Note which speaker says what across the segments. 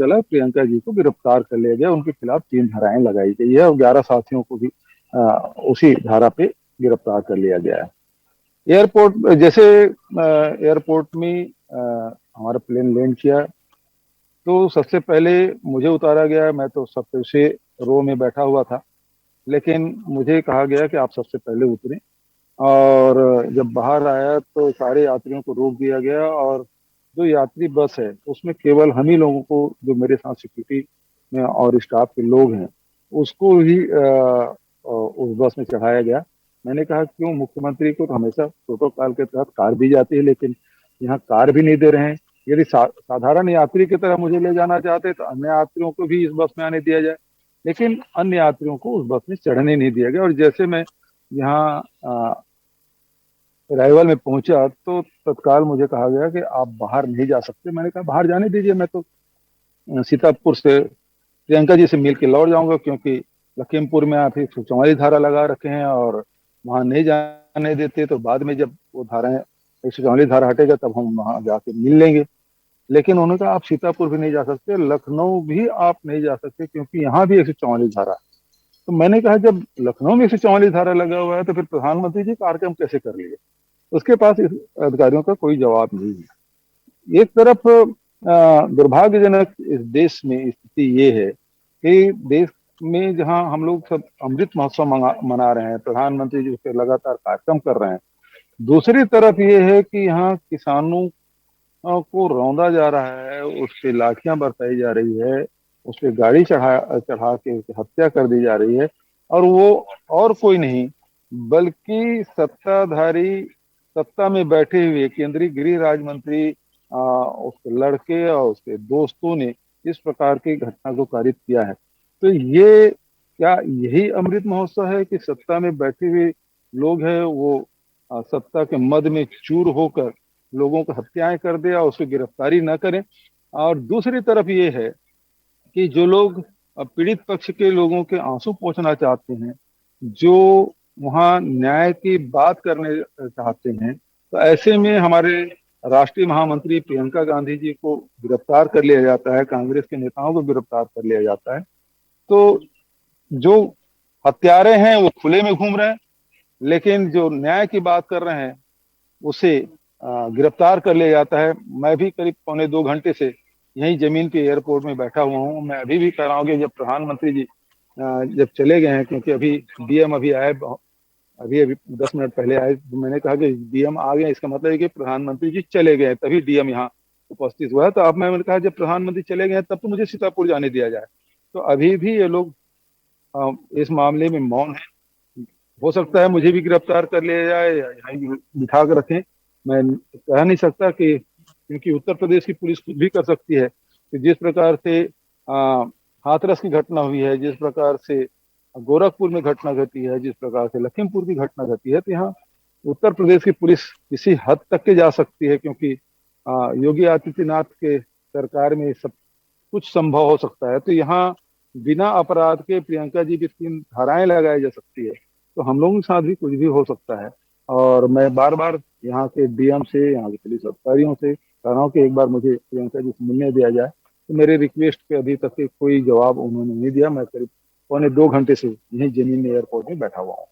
Speaker 1: चला, प्रियंका जी को गिरफ्तार कर लिया गया। उनके खिलाफ 3 धाराएं लगाई गई है और 11 साथियों को भी उसी धारा पे गिरफ्तार कर लिया गया है। एयरपोर्ट जैसे एयरपोर्ट में हमारा प्लेन लैंड किया, तो सबसे पहले मुझे उतारा गया। मैं तो सबसे रो में बैठा हुआ था, लेकिन मुझे कहा गया कि आप सबसे पहले उतरें। और जब बाहर आया तो सारे यात्रियों को रोक दिया गया, और जो यात्री बस है उसमें केवल हम ही लोगों को, जो मेरे साथ सिक्योरिटी में और स्टाफ के लोग हैं, उसको ही उस बस में चढ़ाया गया। मैंने कहा क्यों, मुख्यमंत्री को तो हमेशा प्रोटोकॉल के तहत कार दी जाती है, लेकिन यहाँ कार भी नहीं दे रहे हैं। यदि साधारण यात्री की तरह मुझे ले जाना चाहते तो अन्य यात्रियों को भी इस बस में आने दिया जाए, लेकिन अन्य यात्रियों को उस बस में चढ़ने नहीं दिया गया। और जैसे मैं यहाँ अराइवल में पहुंचा तो तत्काल मुझे कहा गया कि आप बाहर नहीं जा सकते। मैंने कहा बाहर जाने दीजिए, मैं तो सीतापुर से प्रियंका जी से मिल के लौट जाऊंगा, क्योंकि लखीमपुर में आप 144 धारा लगा रखे हैं और वहां नहीं जाने देते, तो बाद में जब वो धाराएं 144 धारा हटेगा तब हम वहां जाके मिल लेंगे। लेकिन उन्होंने कहा आप सीतापुर भी नहीं जा सकते, लखनऊ भी आप नहीं जा सकते, क्योंकि यहाँ भी 144 धारा है। तो मैंने कहा जब लखनऊ में 144 धारा लगा हुआ है तो फिर प्रधानमंत्री जी कार्यक्रम कैसे कर लिए? उसके पास इस अधिकारियों का कोई जवाब नहीं है। एक तरफ दुर्भाग्यजनक इस देश में स्थिति ये है कि देश में जहां हम लोग सब अमृत महोत्सव मना रहे हैं, प्रधानमंत्री जी उस पर लगातार कार्यक्रम कर रहे हैं, दूसरी तरफ ये है कि यहाँ किसानों को रौंदा जा रहा है, उस पे लाठियां बरसाई जा रही है, उस पे गाड़ी चढ़ा चढ़ा के उसकी हत्या कर दी जा रही है। और वो और कोई नहीं बल्कि सत्ताधारी, सत्ता में बैठे हुए केंद्रीय गृह राज्य मंत्री उसके लड़के और उसके दोस्तों ने इस प्रकार की घटना को कारित किया है। तो ये क्या यही अमृत महोत्सव है कि सत्ता में बैठे हुए लोग हैं वो सत्ता के मद में चूर होकर लोगों को हत्याएं कर दे और उसकी गिरफ्तारी न करें? और दूसरी तरफ ये है कि जो लोग पीड़ित पक्ष के लोगों के आंसू पोंछना चाहते हैं, जो वहां न्याय की बात करने चाहते हैं, तो ऐसे में हमारे राष्ट्रीय महामंत्री प्रियंका गांधी जी को गिरफ्तार कर लिया जाता है, कांग्रेस के नेताओं को गिरफ्तार कर लिया जाता है। तो जो हत्यारे हैं वो खुले में घूम रहे हैं, लेकिन जो न्याय की बात कर रहे हैं उसे गिरफ्तार कर लिया जाता है। मैं भी करीब 1.25 घंटे से यहीं जमीन पे एयरपोर्ट में बैठा हुआ हूँ। मैं अभी भी कह रहा हूँ कि जब प्रधानमंत्री जी जब चले गए हैं, क्योंकि अभी डीएम अभी आए, अभी अभी 10 मिनट पहले आए, तो मैंने कहा कि डीएम आ गए, इसका मतलब है कि प्रधानमंत्री जी चले गए, तभी डीएम यहाँ उपस्थित हुआ है। तो अब मैंने कहा जब प्रधानमंत्री चले गए तब तो मुझे सीतापुर जाने दिया जाए। तो अभी भी ये लोग इस मामले में मौन है। हो सकता है मुझे भी गिरफ्तार कर लिया जाए या यहाँ बिठा कर रखें, मैं कह नहीं सकता कि, क्योंकि उत्तर प्रदेश की पुलिस खुद भी कर सकती है कि जिस प्रकार से हाथरस की घटना हुई है, जिस प्रकार से गोरखपुर में घटना घटी है, जिस प्रकार से लखीमपुर की घटना घटी है, तो यहाँ उत्तर प्रदेश की पुलिस किसी हद तक के जा सकती है, क्योंकि योगी आदित्यनाथ के सरकार में सब कुछ संभव हो सकता है। तो यहाँ बिना अपराध के प्रियंका जी की 3 धाराएं लगाई जा सकती है, तो हम लोगों के साथ भी कुछ भी हो सकता है। और मैं बार बार यहाँ के डीएम से, यहाँ के पुलिस अधिकारियों से कह रहा हूँ कि एक बार मुझे प्रियंका जी से मिलने दिया जाए। तो मेरे रिक्वेस्ट पे अभी तक के कोई जवाब उन्होंने नहीं दिया। मैं करीब 1.25 घंटे से यहीं जमीन में एयरपोर्ट में बैठा हुआ हूँ।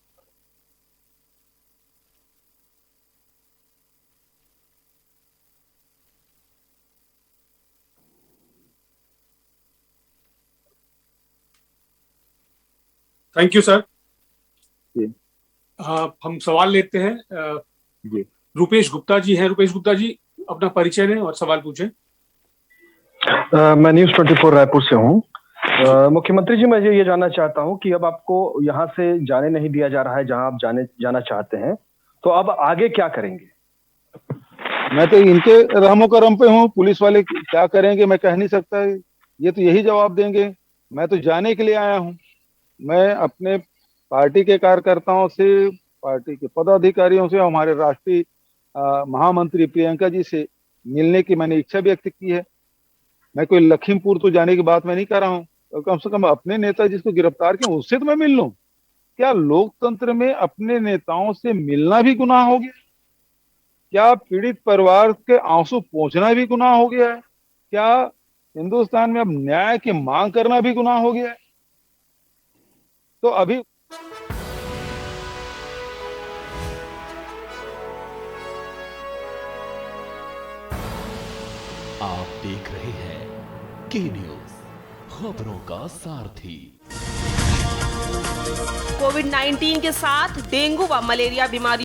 Speaker 2: Thank you sir.
Speaker 1: जी
Speaker 2: हम सवाल लेते हैं।
Speaker 1: जी।
Speaker 2: रुपेश गुप्ता जी हैं। रुपेश गुप्ता जी अपना परिचय दें और सवाल पूछें।
Speaker 3: मैं न्यूज़ 24 रायपुर से हूँ। मुख्यमंत्री जी, मैं ये जानना चाहता हूँ कि अब आपको यहाँ से जाने नहीं दिया जा रहा है जहाँ आप जाना चाहते हैं, तो अब आगे क्या करेंगे?
Speaker 1: मैं तो इनके रहमो करम पे हूँ, पुलिस वाले क्या करेंगे मैं कह नहीं सकता। ये तो यही जवाब देंगे। मैं तो जाने के लिए आया हूँ। मैं अपने पार्टी के कार्यकर्ताओं से, पार्टी के पदाधिकारियों से, हमारे राष्ट्रीय महामंत्री प्रियंका जी से मिलने की मैंने इच्छा व्यक्त की है। मैं कोई लखीमपुर तो जाने की बात मैं नहीं कर रहा हूँ, तो कम से कम अपने नेता जिसको गिरफ्तार किया उससे तो मैं मिल लूं। क्या लोकतंत्र में अपने नेताओं से मिलना भी गुनाह हो गया? क्या पीड़ित परिवार के आंसू पोंछना भी गुनाह हो गया है? क्या हिंदुस्तान में अब न्याय की मांग करना भी गुनाह हो गया है। तो अभी
Speaker 4: आप देख रहे हैं के न्यूज, खबरों का सारथी।
Speaker 5: कोविड-19 के साथ डेंगू व मलेरिया बीमारी